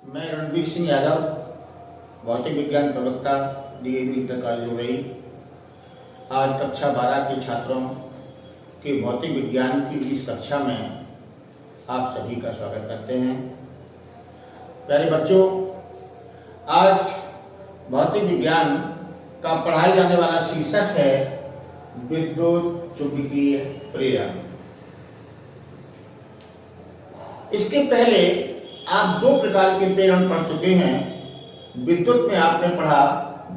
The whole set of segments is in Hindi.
मैं रणवीर सिंह यादव, भौतिक विज्ञान प्रवक्ता, डीएवी इंटर कॉलेज उरई। आज कक्षा 12 के छात्रों के भौतिक विज्ञान की इस कक्षा में आप सभी का स्वागत करते हैं। प्यारे बच्चों, आज भौतिक विज्ञान का पढ़ाया जाने वाला शीर्षक है विद्युत चुंबकीय प्रेरण। इसके पहले आप दो प्रकार के प्रेरण पढ़ चुके हैं। विद्युत में आपने पढ़ा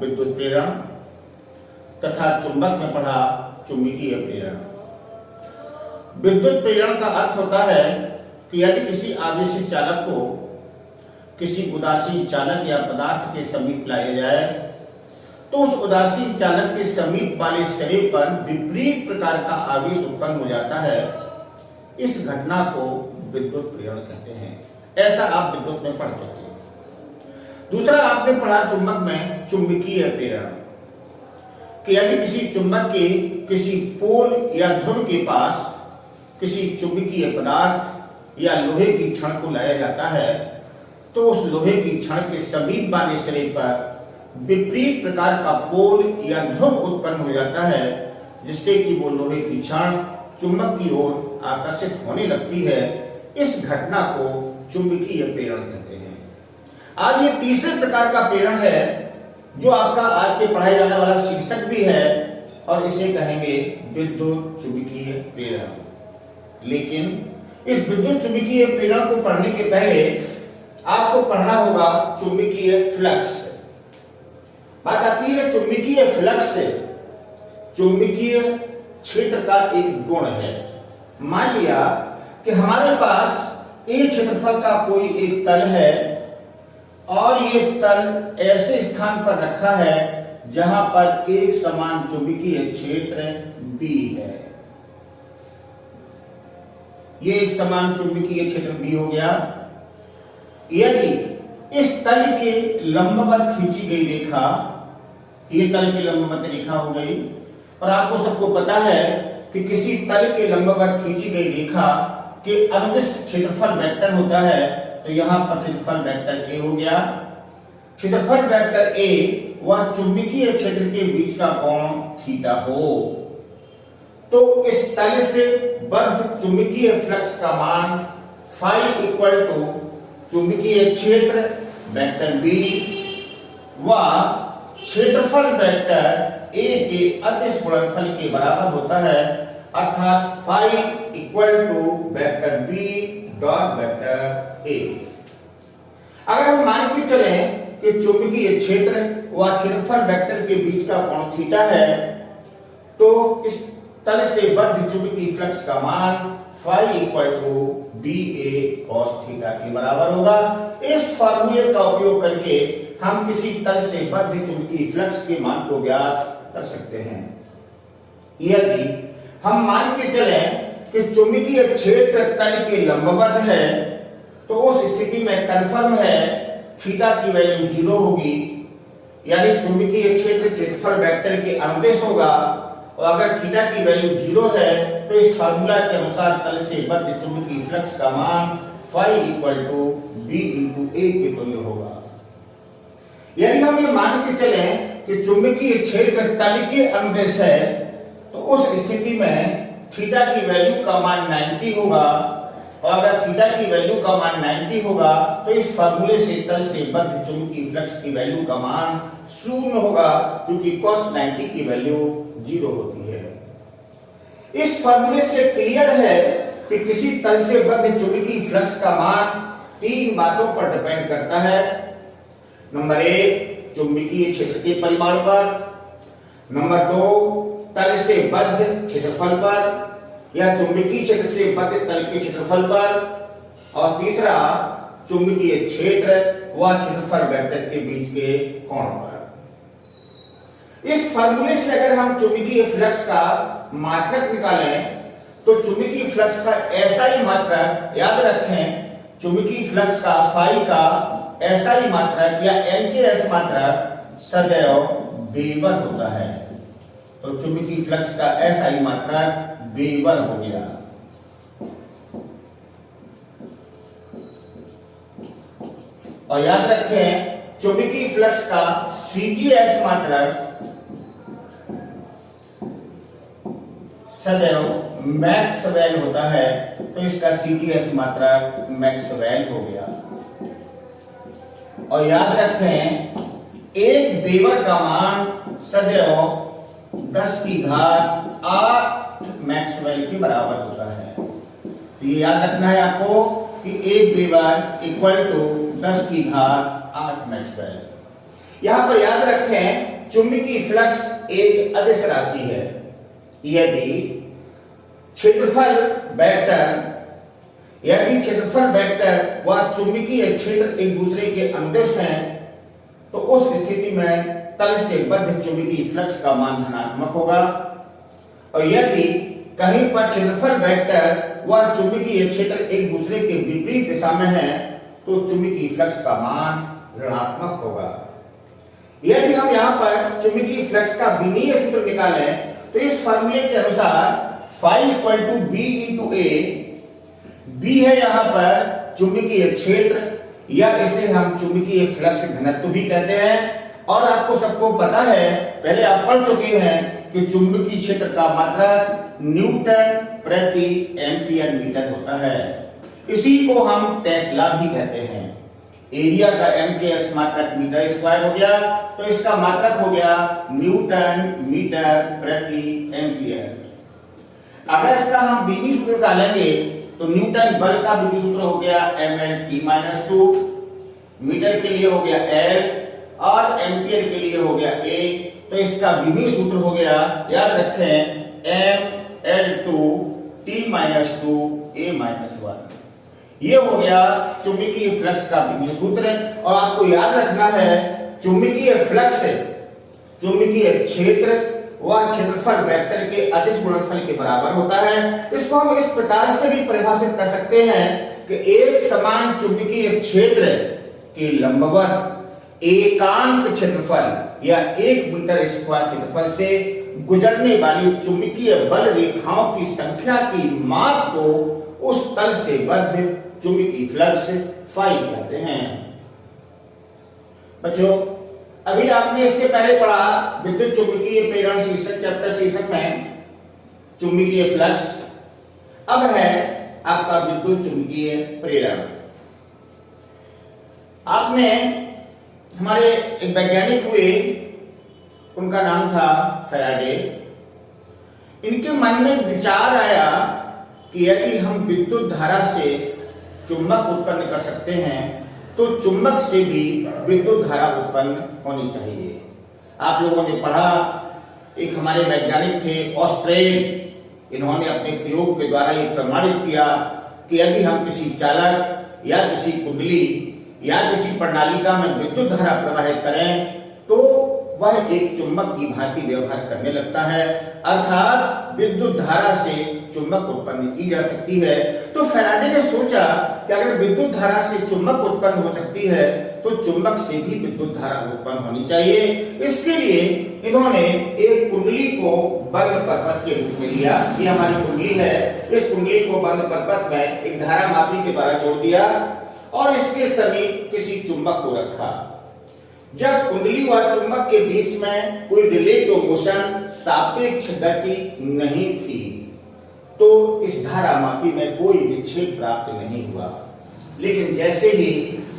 विद्युत प्रेरण तथा चुंबक में पढ़ा चुंबकीय प्रेरण। विद्युत प्रेरण का अर्थ होता है कि यदि किसी आवेशित चालक को किसी उदासीन चालक या पदार्थ के समीप लाया जाए तो उस उदासीन चालक के समीप वाले शरीर पर विपरीत प्रकार का आवेश उत्पन्न हो जाता है। इस घटना को विद्युत प्रेरण कहते हैं। ऐसा आप विद्युत में पढ़ चुके हैं। दूसरा आपने पढ़ा चुंबक में चुंबकीय प्रेरण कि यदि किसी चुंबक के किसी पोल या ध्रुव के पास किसी चुंबकीय पदार्थ या लोहे की छड़ को लाया जाता है तो उस लोहे की छड़ के समीप वाले शरीर पर विपरीत प्रकार का पोल या ध्रुव उत्पन्न हो जाता है, जिससे कि वो लोहे की छड़ चुंबक की ओर आकर्षित होने लगती है। इस घटना को चुंबकीय प्रेरण कहते हैं। आज ये तीसरे प्रकार का प्रेरण है जो आपका आज के पढ़ाए जाने वाला शीर्षक भी है और इसे कहेंगे विद्युत चुंबकीय प्रेरण। लेकिन इस विद्युत चुंबकीय प्रेरण को पढ़ने के पहले आपको पढ़ना होगा चुंबकीय फ्लक्स। बात आती है चुंबकीय फ्लक्स से। चुंबकीय क्षेत्र का एक गुण है। मान लिया कि हमारे पास एक क्षेत्रफल का कोई एक तल है और ये तल ऐसे स्थान पर रखा है जहां पर एक समान चुंबकीय क्षेत्र B है। ये एक समान चुंबकीय क्षेत्र B हो गया। यदि इस तल के लंबवत खींची गई रेखा, ये तल की लंबवत रेखा हो गई, और आपको सबको पता है कि किसी तल के लंबवत खींची गई रेखा के अनुदिश क्षेत्रफल वेक्टर होता है, तो यहां पर क्षेत्रफल वेक्टर A हो गया। क्षेत्रफल वेक्टर A वह चुंबकीय क्षेत्र के बीच का कोण थीटा हो, तो इस तल से बद्ध चुंबकीय फ्लक्स का मान फाई इक्वल टू चुंबकीय क्षेत्र वेक्टर B व क्षेत्रफल वेक्टर A के अदिश गुणनफल के बराबर होता है, अर्थात phi equal to vector B dot vector A। अगर हम मान के चलें कि चुंबकीय क्षेत्र व क्षेत्रफल वेक्टर के बीच का कोण थीटा है, तो इस तल से बद्ध चुंबकीय फ्लक्स का मान phi equal to BA cos theta के बराबर होगा। इस फॉर्मूले का उपयोग करके हम किसी तल से बद्ध चुंबकीय फ्लक्स के मान को ज्ञात कर सकते हैं। यदि हम मान के चलें कि चुंबकीय क्षेत्र तल के लंबवत है, तो उस स्थिति में कंफर्म है थीटा की वैल्यू 0 होगी, यानी चुंबकीय क्षेत्र क्षेत्रफल वेक्टर के अनुदिश होगा। और अगर थीटा की वैल्यू 0 है तो इस फार्मूला के अनुसार तल से बद्ध चुंबकीय फ्लक्स का मान phi equal to B into A के तुल्य होगा। यदि हम ये मान के चलें कि चुंबकीय क्षेत्र तल के अनुदिश है, तो उस स्थिति में थीटा की वैल्यू का मान 90 होगा, और अगर थीटा की वैल्यू का मान 90 होगा तो इस फार्मूले से तल से बद्ध चुंबकीय फ्लक्स की वैल्यू का मान 0 होगा, क्योंकि cos 90 की वैल्यू 0 होती है। इस फार्मूले से क्लियर है कि किसी तल से बद्ध चुंबकीय फ्लक्स का मान तीन बातों पर डिपेंड करता है। नंबर 1 चुंबकीय क्षेत्र के परिमाण पर, नंबर 2 तल से बद्ध क्षेत्रफल पर या चुंबकीय क्षेत्र से बद्ध तल के क्षेत्रफल पर, और तीसरा चुंबकीय क्षेत्र व क्षेत्रफल वेक्टर के बीच के कोण पर। इस फार्मूले से अगर हम चुंबकीय फ्लक्स का मात्रक निकालें तो चुंबकीय फ्लक्स का एसआई मात्रक, याद रखें चुंबकीय फ्लक्स का फाई का एसआई मात्रक या एन के एस मात्रक सदैव B1 होता है। तो चुंबकीय फ्लक्स का एसआई मात्रक B1 हो गया। और याद रखें चुंबकीय फ्लक्स का CGS मात्रक सदैव मैक्सवेल होता है, तो इसका CGS मात्रक मैक्सवेल हो गया। और याद रखें एक वेबर का मान सदैव 10 की घात 8 मैक्सवेल के बराबर होता है। तो ये याद रखना है आपको कि एक वेबर इक्वल टू 10 की घात 8 मैक्सवेल। यहां पर याद रखें चुंबकीय फ्लक्स एक अदिश राशि है। यदि क्षेत्रफल वेक्टर व चुंबकीय क्षेत्र एक दूसरे के अनुदिश हैं, तो उस स्थिति में तल से बद्ध चुंबकीय फ्लक्स का मान धनात्मक होगा। और यदि कहीं पर क्षेत्रफल वेक्टर व चुंबकीय क्षेत्र एक दूसरे के विपरीत दिशा में है, तो चुंबकीय फ्लक्स का मान ऋणात्मक होगा। यदि हम यहाँ पर चुंबकीय फ्लक्स का विमीय सूत्र निकालें, तो इस फॉर्मूले के अनुसार phi equal to B into A, B है यहाँ पर चुंबकीय क्षेत्र या इसे हम चुंबकीय फ्लक्स घनत्व भी कहते हैं। और आपको सबको पता है, पहले आप पढ़ चुके हैं कि चुंबकीय क्षेत्र का मात्रक न्यूटन प्रति एम्पियर मीटर होता है। इसी को हम टेस्ला भी कहते हैं। एरिया का MKS मात्रक मीटर स्क्वायर हो गया, तो इसका मात्रक हो गया न्यूटन मीटर प्रति एम्पियर। अगर इसका हम विधि सूत्र निकालेंगे, तो न्यूटन बल का विधि सूत्र हो गया mL/t-2, मीटर के लिए हो गया L और एम्पियर के लिए हो गया A। तो इसका विमीय सूत्र हो गया, याद रखें, mL/t-2A-1। ये हो गया चुंबकीय फ्लक्स का विमीय सूत्र। और आपको याद रखना है चुंबकीय फ्लक्स चुंबकीय क्षेत्र व क्षेत्रफल वेक्टर के अदिश गुणनफल के बराबर होता है। इसको हम इस प्रकार से भी परिभाषित कर सकते हैं कि एक समान चुंबकीय क्षेत्र के लंबवत एकांक क्षेत्रफल या 1 मीटर स्क्वायर क्षेत्रफल से गुजरने वाली चुंबकीय बल रेखाओं की संख्या की माप को उस तल से बद्ध चुंबकीय फ्लक्स फाई कहते हैं। बच्चों, अभी आपने इसके पहले पढ़ा विद्युत चुंबकीय प्रेरण शीर्षक चैप्टर शीर्षक में चुंबकीय फ्लक्स। अब है आपका विद्युत चुंबकीय प्रेरण। आपने हमारे एक वैज्ञानिक हुए, उनका नाम था फैराडे। इनके मन में विचार आया कि यदि हम विद्युत धारा से चुंबक उत्पन्न कर सकते हैं, तो चुंबक से भी विद्युत धारा उत्पन्न होनी चाहिए। आप लोगों ने पढ़ा, एक हमारे वैज्ञानिक थे ऑस्ट्रेल, इन्होंने अपने प्रयोग के द्वारा ये प्रमाणित किया कि यदि हम किसी चालक या किसी कुंडली या किसी प्रणालिका में विद्युत धारा प्रवाहित करें, तो वह एक चुंबक की भांति व्यवहार करने लगता है, अर्थात विद्युत धारा से चुंबक उत्पन्न की जा सकती है। तो फैराडे ने सोचा कि अगर विद्युत धारा से चुंबक उत्पन्न हो सकती है, तो चुंबक से भी विद्युत धारा उत्पन्न होनी चाहिए। इसके लिए इन्होंने एक कुंडली को बंद परपथ के रूप में लिया। ये हमारी कुंडली है, इस कुंडली को बंद परपथ में एक धारामापी के द्वारा जोड़ दिया और इसके समीप किसी चुंबक को रखा। जब कुंडली व चुंबक के बीच में कोई रिलेटिव मोशन, सापेक्ष गति नहीं थी, तो इस धारामापी में कोई विक्षेप प्राप्त नहीं हुआ। लेकिन जैसे ही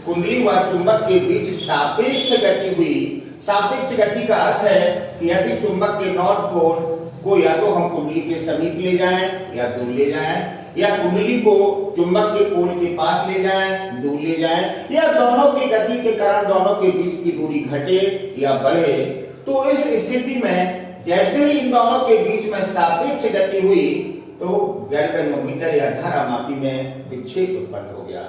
कुंडली व चुंबक के बीच सापेक्ष गति हुई, सापेक्ष गति का अर्थ है कि यदि चुंबक के नॉर्थ पोल को या तो हम कुंडली के समीप ले जाएं या दूर ले जाएं, या कुंडली को चुंबक के पोल के पास ले जाएं, दूर ले जाएं, या दोनों की गति के कारण दोनों के बीच की दूरी घटे या बढ़े, तो इस स्थिति में जैसे ही इन दोनों के बीच में सापेक्ष गति हुई, तो गैल्वेनोमीटर या धारामापी में विक्षेप उत्पन्न हो गया।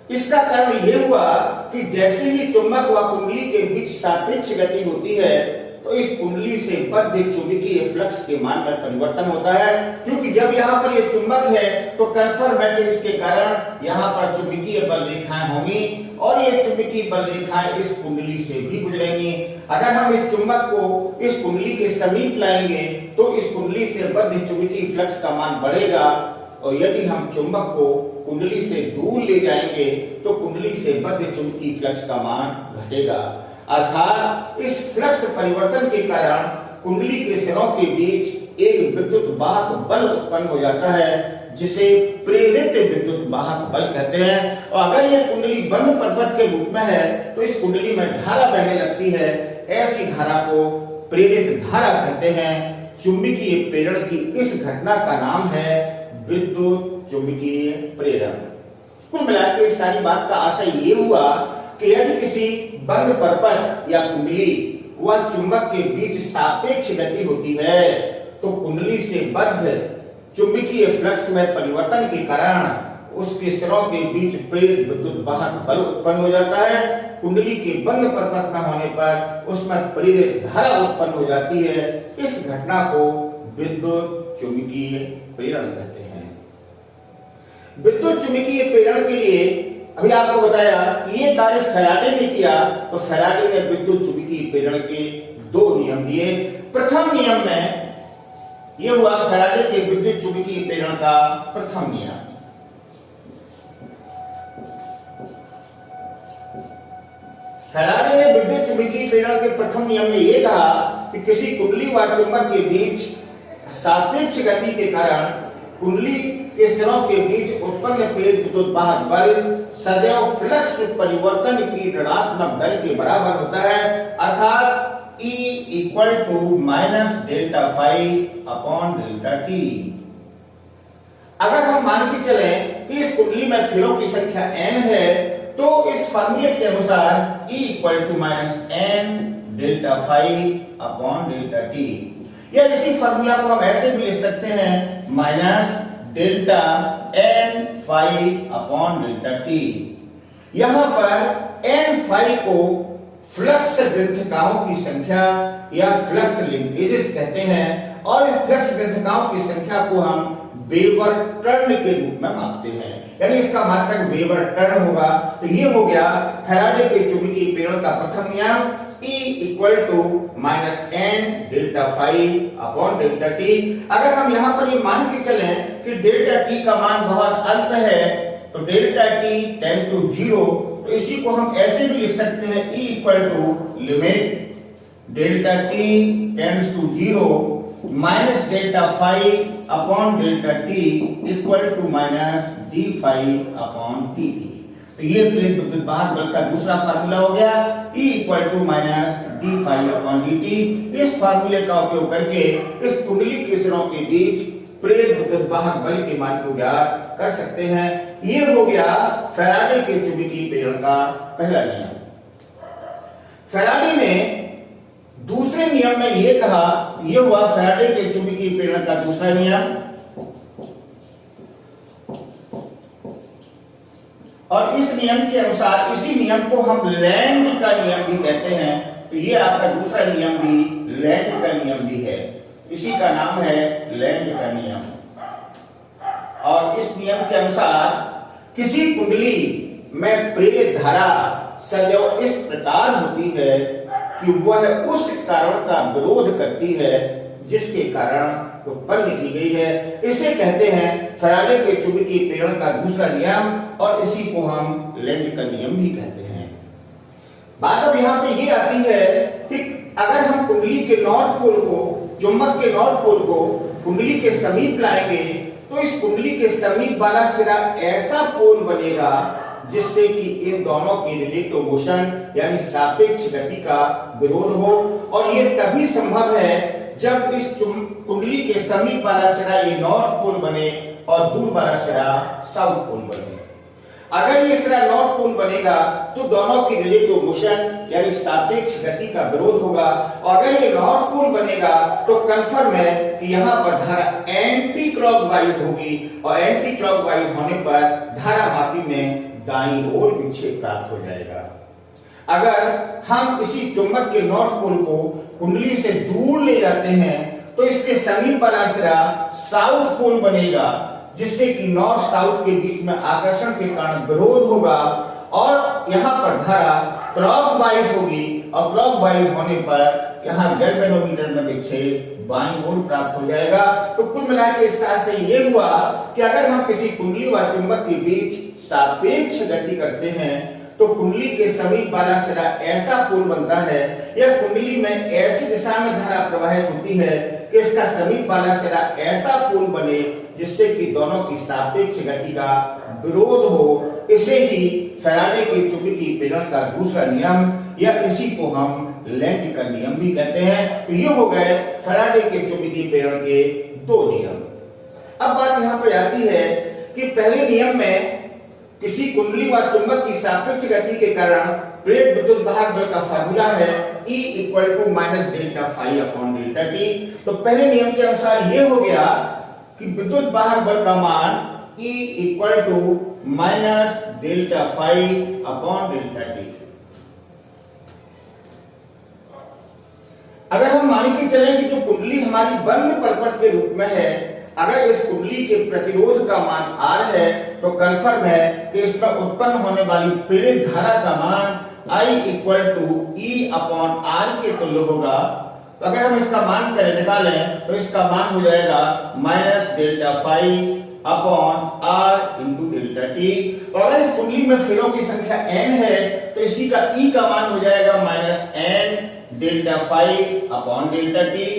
इसका कारण यह हुआ कि जैसे ही चुंबक व कुंडली के बीच सापेक्ष गति होती है, तो इस कुंडली से बद्ध चुंबकीय फ्लक्स के मान में परिवर्तन होता है, क्योंकि जब यहाँ पर ये चुंबक है तो कन्फर्मेटिव के कारण यहाँ पर चुंबकीय बल रेखाएं होंगी और ये चुंबकीय बल रेखाएं इस कुंडली से भी गुजरेंगी। अगर हम इस चुंबक को इस कुंडली के समीप लाएंगे, तो इस कुंडली से बद्ध चुंबकीय फ्लक्स का मान बढ़ेगा और यदि हम चुंबक को कुंडली से दूर ले जाएंगे तो कुंडली से बद्ध चुंबकीय फ्लक्स का मान घटेगा। अर्थात इस फ्लक्स परिवर्तन के कारण कुंडली के सिरों के बीच एक विद्युत वाहक बल उत्पन्न हो जाता है जिसे प्रेरित विद्युत वाहक बल कहते हैं। और अगर यह कुंडली बंद परपथ के रूप में है तो इस कुंडली में धारा बहने लगती है। ऐसी धारा को प्रेरित धारा कहते हैं। चुंबकीय प्रेरण की इस घटना का नाम है विद्युत चुंबकीय प्रेरण। कुल मिलाकर इस सारी बात का आशय ये हुआ कि यदि किसी बंद परपथ या कुंडली व चुंबक के बीच सापेक्ष गति होती है तो कुंडली से बद्ध चुंबकीय फ्लक्स में परिवर्तन के कारण उसके सिरों के बीच प्रेरित विद्युत वाहक बल उत्पन्न हो जाता है। कुंडली के बंद परपथ में होने पर उसमें प्रेरित धारा उत्पन्न हो जाती है। इस घटना को विद्युत चुंबकीय प्रेरण कहते हैं। विद्युत चुंबकीय प्रेरण के लिए अभी आपको बताया कि ये कार्य फैराडे ने किया, तो फैराडे ने विद्युत चुंबकीय प्रेरण के दो नियम दिए। प्रथम नियम में यह हुआ फैराडे के विद्युत चुंबकीय प्रेरण का प्रथम नियम। फैराडे ने विद्युत चुंबकीय प्रेरण के प्रथम नियम में यह कहा कि किसी कुंडली व चुंबक के बीच सापेक्ष गति के कारण कुंडली के सिरों के बीच उत्पन्न प्रेरित विद्युत वाहक बल सदैव फ्लक्स परिवर्तन की ऋणात्मक दर के बराबर होता है। अर्थात E equal to minus delta phi upon delta t. अगर हम मान के चलें कि इस कुंडली में फेरों की संख्या n है तो इस फार्मूले के अनुसार E equal to minus n delta phi upon delta t, या इसी फार्मूला को हम ऐसे भी लिख सकते हैं minus delta n phi upon delta t. यहां पर n फाई को फ्लक्स ग्रंथिकाओं की संख्या या फ्लक्स लिंकेजेस कहते हैं और इस फ्लक्स ग्रंथिकाओं की संख्या को हम वेबर टर्न के रूप में मापते हैं, यानी इसका मात्रक वेबर टर्न होगा। तो ये हो गया फैराडे के चुंबकीय प्रेरण का प्रथम नियम, E equal to minus n delta phi upon delta t. अगर हम यहाँ पर ये मान के चलें कि डेल्टा टी का मान बहुत अल्प है तो डेल्टा टी टेंड टू 0, तो इसी को हम ऐसे भी लिख सकते हैं E equal to limit delta t tends to 0 minus delta phi upon delta t equal to minus d phi upon t t. तो ये प्रेरित विद्युत वाहक बल का दूसरा फार्मूला हो गया E equal to minus d phi upon d t. इस फार्मूले का उपयोग करके इस कुंडली के सिरों के बीच प्रेरित विद्युत वाहक बल के मान को ज्ञात कर सकते हैं। ये हो गया फैराडे के चुंबकीय प्रेरण का पहला नियम। फैराडे ने दूसरे नियम में यह कहा, यह हुआ फैराडे के चुंबकीय प्रेरण का दूसरा नियम। और इस नियम के अनुसार, इसी नियम को हम लैंग का नियम भी कहते हैं। तो ये आपका दूसरा नियम भी लैंग का नियम भी है, इसी का नाम है लैंग का नियम। और इस नियम के अनुसार किसी कुंडली में प्रेरित धारा सदैव इस प्रकार होती है कि वह उस कारण का विरोध करती है जिसके कारण उत्पन्न की गई है। इसे कहते हैं फैराडे के चुंबकीय प्रेरण का दूसरा नियम और इसी को हम लेंज का नियम भी कहते हैं। बात अब यहाँ पे ये आती है कि अगर हम कुंडली के नॉर्थ पोल को, चुंबक के नॉर्थ पोल को कुंडली के समीप लाएंगे तो इस कुंडली के समीप वाला सिरा ऐसा पोल बनेगा जिससे कि इन दोनों की रिलेटिव मोशन यानी सापेक्ष गति का विरोध हो। और ये तभी संभव है जब इस कुंडली के समीप वाला सिरा ये नॉर्थ पोल बने और दूर वाला सिरा साउथ पोल बने। अगर ये सिरा नॉर्थ पोल बनेगा तो दोनों की रिलेटिव मोशन यानी सापेक्ष गति का विरोध होगा, और अगर ये नॉर्थ पोल बनेगा तो कंफर्म है कि यहाँ पर धारा एंटी क्लॉकवाइज होगी और एंटी क्लॉकवाइज होने पर धारा मापी में दाईं ओर विक्षेप प्राप्त हो जाएगा। अगर हम इसी चुंबक के नॉर्थ पोल को कुंडली से दूर ले जाते हैं तो इसके समीप वाला सिरा साउथ पोल बनेगा जिससे कि नॉर्थ साउथ के बीच में आकर्षण के कारण विरोध होगा और यहाँ पर धारा क्लॉकवाइज होगी और क्लॉकवाइज होने पर यहाँ गैल्वेनोमीटर में विक्षेप बाईं ओर प्राप्त हो जाएगा। तो कुल मिला के इसका अर्थ ये हुआ कि अगर हम किसी कुंडली व चुंबक के बीच सापेक्ष गति करते हैं तो कुंडली के समीप वाला सिरा ऐसा पोल बनता है या कुंडली में ऐसी दिशा में धारा प्रवाहित होती है कि इसका समीप वाला सिरा ऐसा पोल बने जिससे कि दोनों की सापेक्ष गति का विरोध हो। इसे ही फैराडे के चुंबकीय प्रेरण का दूसरा नियम या इसी को हम लेंज का नियम भी कहते हैं। तो ये हो गए फैराडे के चुंबकीय प्रेरण के दो नियम। अब बात यहाँ पर आती है कि पहले नियम में किसी कुंडली व चुंबक की सापेक्ष गति के कारण प्रेरित विद्युत वाहक बल का फार्मूला है E = -delta phi upon delta t. तो पहले नियम के अनुसार ये हो गया कि विद्युत वाहक बल का मान E = -delta phi upon delta t. अगर हम मान के चलें कि जो कुंडली हमारी बंद परपट के रूप में है, अगर इस कुंडली के प्रतिरोध का मान R है तो कंफर्म है कि इसमें उत्पन्न होने वाली प्रेरित धारा का मान I = E/R के तुल्य होगा। तो अगर हम इसका मान करें निकालें तो इसका मान हो जाएगा -delta phi upon R × delta t. और अगर इस कुंडली में फेरों की संख्या n है तो इसी का E का मान हो जाएगा -n delta phi upon delta t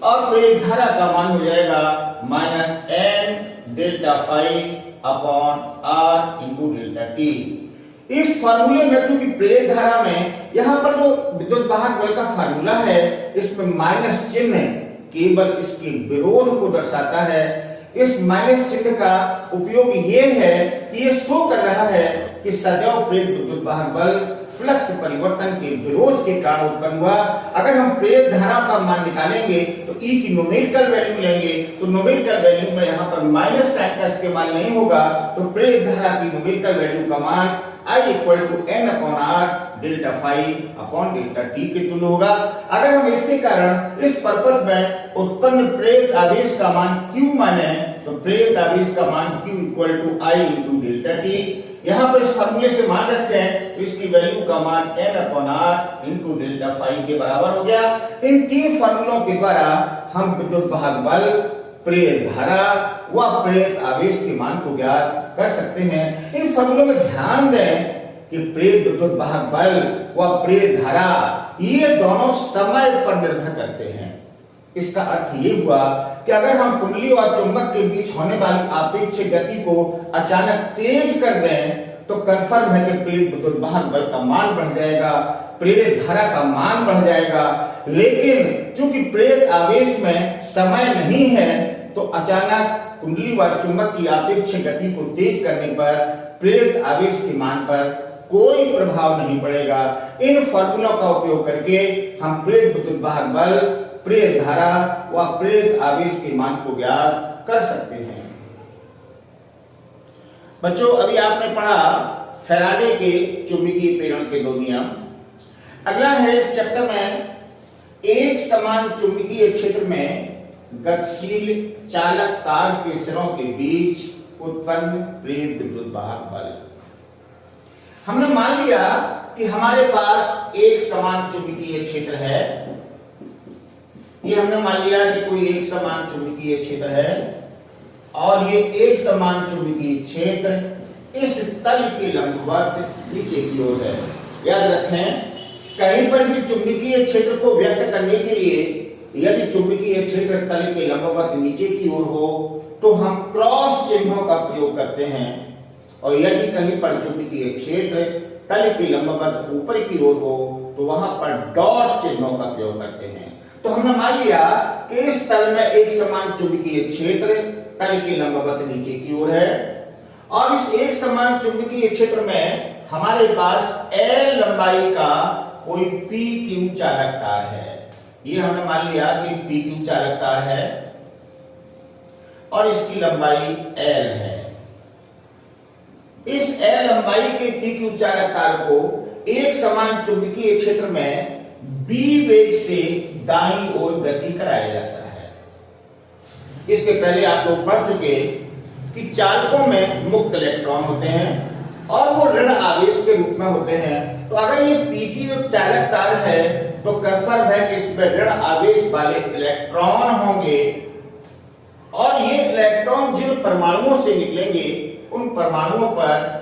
और प्रेरित धारा का मान हो जाएगा -n delta phi upon R × delta t. इस फार्मूले में चूंकि प्रेरित धारा में यहाँ पर जो विद्युत वाहक बल का फार्मूला है इसमें माइनस चिन्ह केवल इसके विरोध को दर्शाता है। इस माइनस चिन्ह का उपयोग ये है कि ये शो कर रहा है कि सदैव प्रेरित विद्युत वाहक बल फ्लक्स परिवर्तन के विरोध के कारण उत्पन्न हुआ। अगर हम प्रेरित धारा का मान निकालेंगे तो E की न्यूमेरिकल वैल्यू लेंगे तो न्यूमेरिकल वैल्यू में यहाँ पर माइनस साइन का इस्तेमाल नहीं होगा। तो प्रेरित धारा की न्यूमेरिकल वैल्यू का मान I = n/R delta phi upon delta t के तुल्य होगा। अगर हम इसके कारण इस परपथ में उत्पन्न प्रेरित आवेश का मान Q माने तो प्रेरित आवेश का मान Q = I × डेल्टा टी। यहाँ पर इस फार्मूले से मान रखें तो इसकी वैल्यू का मान n/R × डेल्टा फाई के बराबर हो गया। इन तीन फार्मूलों के द्वारा हम विद्युत वाहक बल, प्रेरित धारा व प्रेरित आवेश के मान को ज्ञात कर सकते हैं। इन फार्मूलों में ध्यान दें कि प्रेरित विद्युत वाहक बल व प्रेरित धारा ये दोनों समय पर निर्भर करते हैं। इसका अर्थ ये हुआ कि अगर हम कुंडली और चुंबक के बीच होने वाली आपेक्षिक गति को अचानक तेज कर दें तो कंफर्म है कि प्रेरित विद्युत वाहक बल का मान बढ़ जाएगा, प्रेरित धारा का मान बढ़ जाएगा। लेकिन चूंकि प्रेरित आवेश में समय नहीं है तो अचानक कुंडली व चुंबक की आपेक्षिक गति को तेज करने पर प्रेरित आवेश के मान पर कोई प्रभाव नहीं पड़ेगा। इन फॉर्मूलों का उपयोग करके हम प्रेरित विद्युत वाहक बल, प्रेरित धारा व प्रेरित आवेश के मान को ज्ञात कर सकते हैं। बच्चों, अभी आपने पढ़ा फैराडे के चुंबकीय प्रेरण के दो नियम। अगला है इस चैप्टर में एक समान चुंबकीय क्षेत्र में गतिशील चालक तार के सिरों के बीच उत्पन्न प्रेरित विद्युत वाहक बल। हमने मान लिया कि हमारे पास एक समान चुंबकीय क्षेत्र है। ये हमने मान लिया कि कोई एक समान चुंबकीय क्षेत्र है और ये एक समान चुंबकीय क्षेत्र इस तल के लंबवत नीचे की ओर है। याद रखें, कहीं पर भी चुंबकीय क्षेत्र को व्यक्त करने के लिए यदि चुंबकीय क्षेत्र तल के लंबवत नीचे की ओर हो तो हम क्रॉस चिन्हों का प्रयोग करते हैं और यदि कहीं पर चुंबकीय क्षेत्र तल के लंबवत ऊपर की ओर हो तो वहां पर डॉट चिन्हों का प्रयोग करते हैं। तो हमने मान लिया कि इस तल में एक समान चुंबकीय क्षेत्र तल के लंबवत नीचे की ओर है और इस एक समान चुंबकीय क्षेत्र में हमारे पास L लंबाई का कोई PQ चालक तार है। ये हमने मान लिया कि PQ चालक तार है और इसकी लंबाई L है। इस L लंबाई के PQ चालक तार को एक समान चुंबकीय क्षेत्र में B वेग से दाईं ओर गति कराया जाता है। इसके पहले आप लोग पढ़ चुके कि चालकों में मुक्त इलेक्ट्रॉन होते हैं और वो ऋण आवेश के रूप में होते हैं। तो अगर ये p की एक चालक तार है तो कंफर्म है कि इसमें ऋण आवेश वाले इलेक्ट्रॉन होंगे और ये इलेक्ट्रॉन जिन परमाणुओं से निकलेंगे उन परमाणुओं पर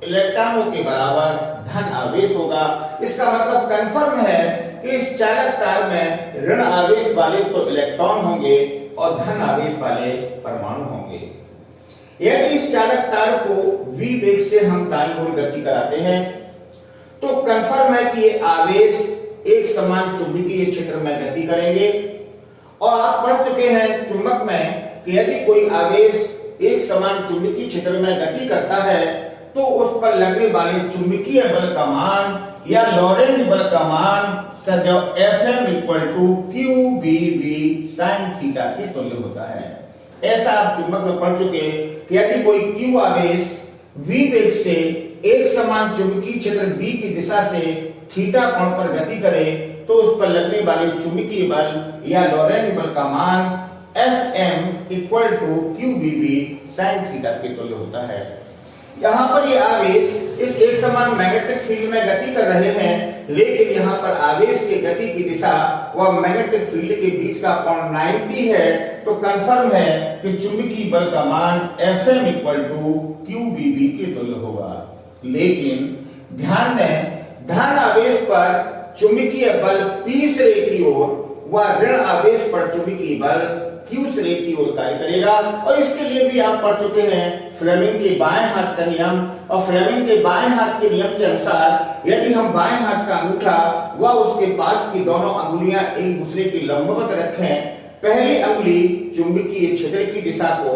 इलेक्ट्रॉनों के बराबर धन आवेश होगा। इसका मतलब कंफर्म है कि इस चालक तार में ऋण आवेश वाले तो इलेक्ट्रॉन होंगे और धन आवेश वाले परमाणु होंगे। यदि इस चालक तार को v वेग से हम दाईं ओर गति कराते हैं तो कंफर्म है कि ये आवेश एक समान चुंबकीय क्षेत्र में गति करेंगे। और आप पढ़ चुके हैं चुंबक में कि यदि कोई आवेश एक समान चुंबकीय क्षेत्र में गति करता है तो उस पर लगने वाले चुंबकीय बल का मान या लॉरेंज बल का मान सदैव Fm = qBV sin थीटा के तुल्य होता है। ऐसा आप चुंबक में पढ़ चुके कि यदि कोई q आवेश v वेग से एक समान चुंबकीय क्षेत्र b की दिशा से थीटा कोण पर गति करे तो उस पर लगने वाले चुंबकीय बल या लॉरेंज बल का मान Fm = qBV sin थीटा के तुल्य होता है। यहाँ पर ये आवेश इस एक समान मैग्नेटिक फील्ड में गति कर रहे हैं, लेकिन यहाँ पर आवेश की गति की दिशा व मैग्नेटिक फील्ड के बीच का कोण 90 है। तो कंफर्म है कि चुंबकीय बल का मान Fm = qBV के तुल्य होगा। लेकिन ध्यान दें, धन आवेश पर चुंबकीय बल p से की ओर व ऋण आवेश पर चुंबकीय बल q से की ओर कार्य करेगा। और इसके लिए भी आप पढ़ चुके हैं फ्लेमिंग के बाएं हाथ का नियम। और फ्लेमिंग के बाएं हाथ के नियम के अनुसार यदि हम बाएं हाथ का अंगूठा व उसके पास की दोनों अंगुलियां एक दूसरे के लंबवत रखें, पहली अंगुली चुंबकीय क्षेत्र की दिशा को,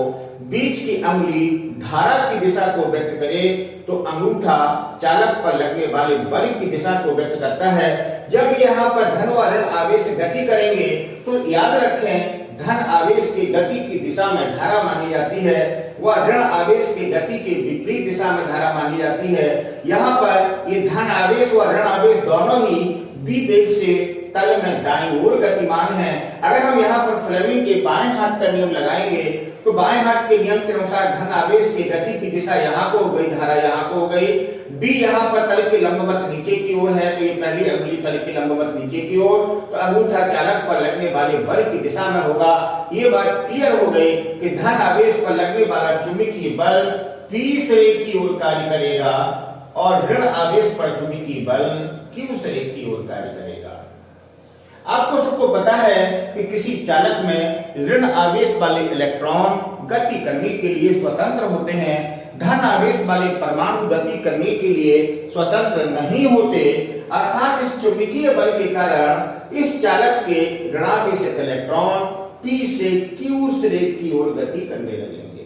बीच की अंगुली धारा की दिशा को व्यक्त करे तो अंगूठा चालक पर लगने वाले बल की दिशा को व्यक्त करता है। जब यहाँ पर धन व ऋण आवेश गति करेंगे तो याद रखें धन आवेश की गति की दिशा में धारा मानी जाती है व ऋण आवेश की गति के विपरीत दिशा में धारा मानी जाती है। यहाँ पर ये धन आवेश व ऋण आवेश दोनों ही v वेग से तल में दाईं ओर गतिमान है। अगर हम यहाँ पर फ्लेमिंग के बाएं हाथ का नियम लगाएंगे तो बाएं हाथ के नियम के अनुसार धन आवेश की गति की दिशा यहाँ को हो गई, धारा यहाँ को हो गई। b यहाँ पर तल के लंबवत नीचे की ओर है तो ये पहली अंगुली तल के लंबवत नीचे की ओर, तो अंगूठा चालक पर लगने वाले बल की दिशा में होगा। ये बात क्लियर हो गई कि धन आवेश पर लगने वाला चुंबकीय बल p से की ओर कार्य करेगा और ऋण आवेश पर चुंबकीय बल q से की ओर कार्य करेगा। आपको सबको पता है कि किसी चालक में ऋण आवेश वाले इलेक्ट्रॉन गति करने के लिए स्वतंत्र होते हैं, धन आवेश वाले परमाणु गति करने के लिए स्वतंत्र नहीं होते। अर्थात इस चुंबकीय बल के कारण इस चालक के ऋणावेशित इलेक्ट्रॉन p से q से की ओर गति करने लगेंगे।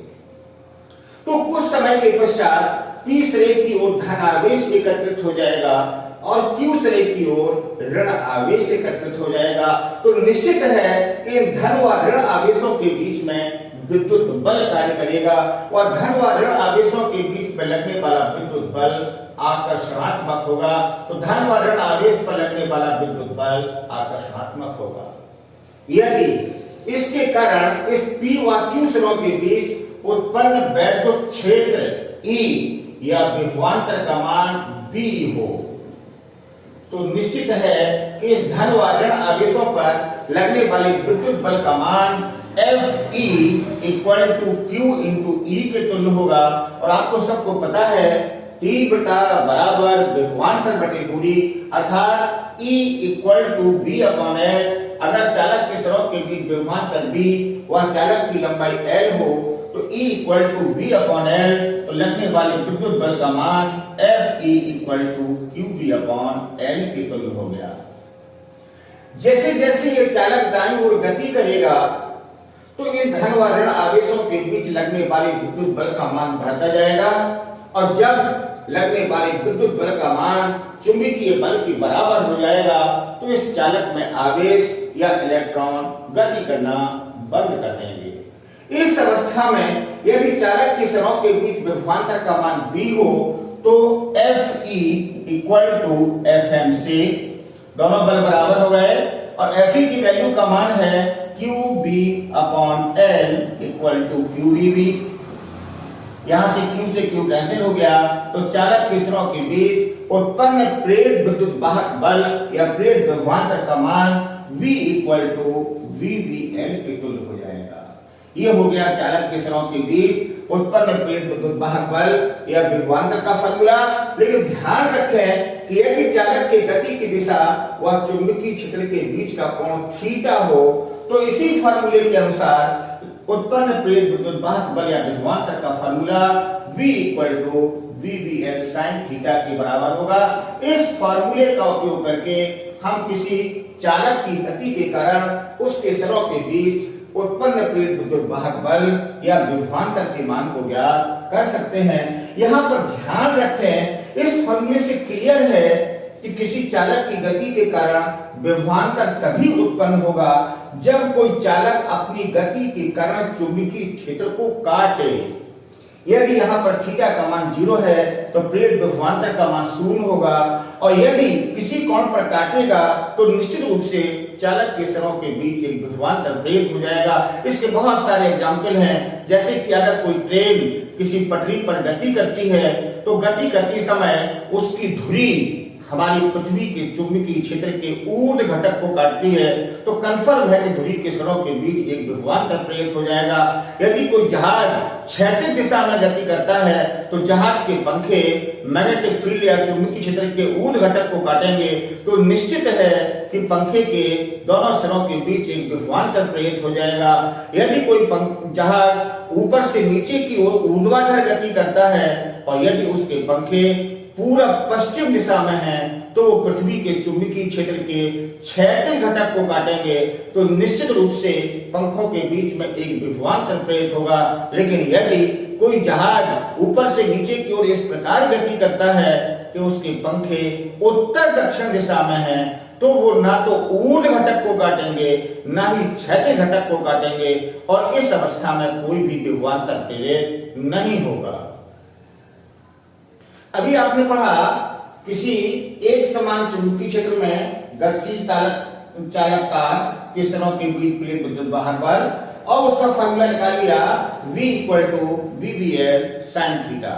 तो कुछ समय के पश्चात p से की ओर धन आवेश एकत्रित हो जाएगा और q से की ओर ऋण आवेश एकत्रित हो जाएगा। तो निश्चित है कि धन व ऋण आवेशों के बीच में विद्युत बल कार्य करेगा और धन व ऋण आवेशों के बीच में लगने वाला विद्युत बल आकर्षणात्मक होगा। तो धन व ऋण आवेश पर लगने वाला विद्युत बल आकर्षणात्मक होगा। यदि इसके कारण इस p व q सिरों के बीच उत्पन्न वैद्युत क्षेत्र E या विभवांतर का मान V हो तो निश्चित है कि इस धन व ऋण आवेशों पर लगने वाले विद्युत बल का मान Fe = Q × E के तुल्य होगा। और आपको सबको पता है तीव्रता बराबर विभवांतर बटे दूरी, अर्थात E = V/L। अगर चालक के सिरों के बीच विभवांतर V व चालक की लंबाई L हो तो E = V/L, तो लगने वाले विद्युत बल का मान Fe = QV/L के तुल्य हो गया। जैसे जैसे ये चालक दाईं ओर गति करेगा तो इन धन व ऋण आवेशों के बीच लगने वाले विद्युत बल का मान बढ़ता जाएगा और जब लगने वाले विद्युत बल का मान चुंबकीय बल के बराबर हो जाएगा तो इस चालक में आवेश या इलेक्ट्रॉन गति करना बंद कर देंगे। इस अवस्था में यदि चालक की सिरों के बीच विभवांतर का मान V हो तो Fe = Fm, दोनों बल बराबर हो गए और Fe की वैल्यू का मान है QB/L = QVB। यहां से Q कैंसिल हो गया, तो चालक के सिरों के बीच उत्पन्न प्रेरित विद्युत वाहक बल या प्रेरित विभवांतर का मान V इक्वल टू VVL के तुल्य हो जाएगा। ये हो गया चालक के सिरों के बीच उत्पन्न प्रेरित विद्युत वाहक बल या विभवांतर का फॉर्मूला। लेकिन ध्यान रखें कि यदि चालक की गति की दिशा व चुंबकीय क्षेत्र के बीच का कोण थीटा हो, तो इसी फॉर्मूले के अनुसार उत्पन्न प्रेरित विद्युत वाहक बल या विभवांतर का formula V equal to VVL sin theta के बराबर होगा। इस फॉर्मूले का उपयोग करके हम किसी चालक की गति के कारण उसके सिरों के बीच उत्पन्न प्रेरित विद्युत वाहक बल या विभवांतर के मान को ज्ञात कर सकते हैं। यहाँ पर ध्यान रखें, इस फॉर्मूले से क्लियर है कि किसी चालक की गति के कारण विभवांतर तभी उत्पन्न होगा जब कोई चालक अपनी गति के कारण चुंबकीय क्षेत्र को काटे। यदि यहाँ पर थीटा का मान 0 है तो प्रेरित विभवांतर का मान 0 होगा, और यदि किसी कोण पर काटेगा तो निश्चित रूप से चालक के सिरों के बीच एक विभवांतर प्रेरित हो जाएगा। इसके बहुत सारे एग्जाम्पल हैं, जैसे कि अगर कोई ट्रेन किसी पटरी पर गति करती है तो गति करते समय उसकी धुरी हमारी पृथ्वी के चुंबकीय क्षेत्र के ऊर्ध्व घटक को काटती है, तो कंफर्म है कि धुरी के सिरों के बीच एक विभवांतर प्रेरित हो जाएगा। यदि कोई जहाज क्षैतिज दिशा में गति करता है तो जहाज के पंखे मैग्नेटिक फील्ड या चुंबकीय क्षेत्र के ऊर्ध्व घटक को काटेंगे, तो निश्चित है कि पंखे के दोनों सिरों के बीच एक विभवांतर प्रेरित हो जाएगा। यदि कोई जहाज ऊपर से नीचे की ओर ऊर्ध्वाधर गति करता है और यदि उसके पंखे पूरब पश्चिम दिशा में है तो वो पृथ्वी के चुंबकीय क्षेत्र के क्षैतिज घटक को काटेंगे, तो निश्चित रूप से पंखों के बीच में एक विभवांतर प्रेरित होगा। लेकिन यदि कोई जहाज ऊपर से नीचे की ओर इस प्रकार गति करता है कि उसके पंखे उत्तर दक्षिण दिशा में हैं, तो वो ना तो ऊर्ध्व घटक को काटेंगे ना ही क्षैतिज घटक को काटेंगे, और इस अवस्था में कोई भी विभवांतर प्रेरित नहीं होगा। अभी आपने पढ़ा किसी एक समान चुंबकीय क्षेत्र में गतिशील चालक तार के सिरों के बीच प्रेरित विद्युत वाहक बल, और उसका फॉर्मूला निकाल लिया V equal to VVL sin theta.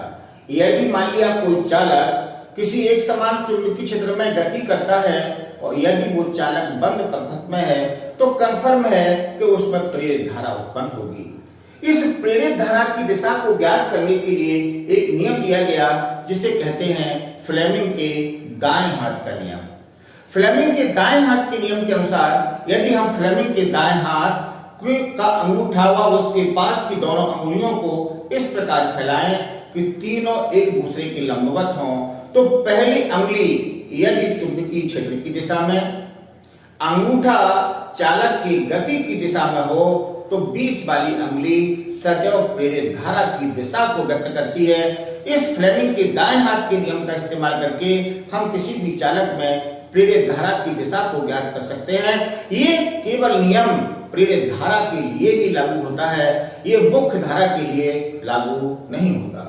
यदि मान लिया कोई चालक किसी एक समान चुंबकीय क्षेत्र में गति करता है और यदि वो चालक बंद पथ में है, तो कंफर्म है कि उसमें प्रेरित धारा उत्पन्न होगी। इस प्रेरित धारा की दिशा को ज्ञात करने के लिए एक नियम दिया गया जिसे कहते हैं फ्लेमिंग के दाएं हाथ का नियम। फ्लेमिंग के दाएं हाथ के नियम के अनुसार यदि हम फ्लेमिंग के दाएं हाथ का अंगूठा व उसके पास की दोनों अंगुलियों को इस प्रकार फैलाएं कि तीनों एक दूसरे के लंबवत हों, तो पहली अंगुली यदि चुंबकीय क्षेत्र की दिशा में, अंगूठा चालक की गति की दिशा में हो, तो बीच वाली अंगुली सदैव प्रेरित धारा की दिशा को व्यक्त करती है। इस फ्लेमिंग के दाएं हाथ के नियम का इस्तेमाल करके हम किसी भी चालक में प्रेरित धारा की दिशा को ज्ञात कर सकते हैं। ये केवल नियम प्रेरित धारा के लिए ही लागू होता है, ये मुख्य धारा के लिए लागू नहीं होता।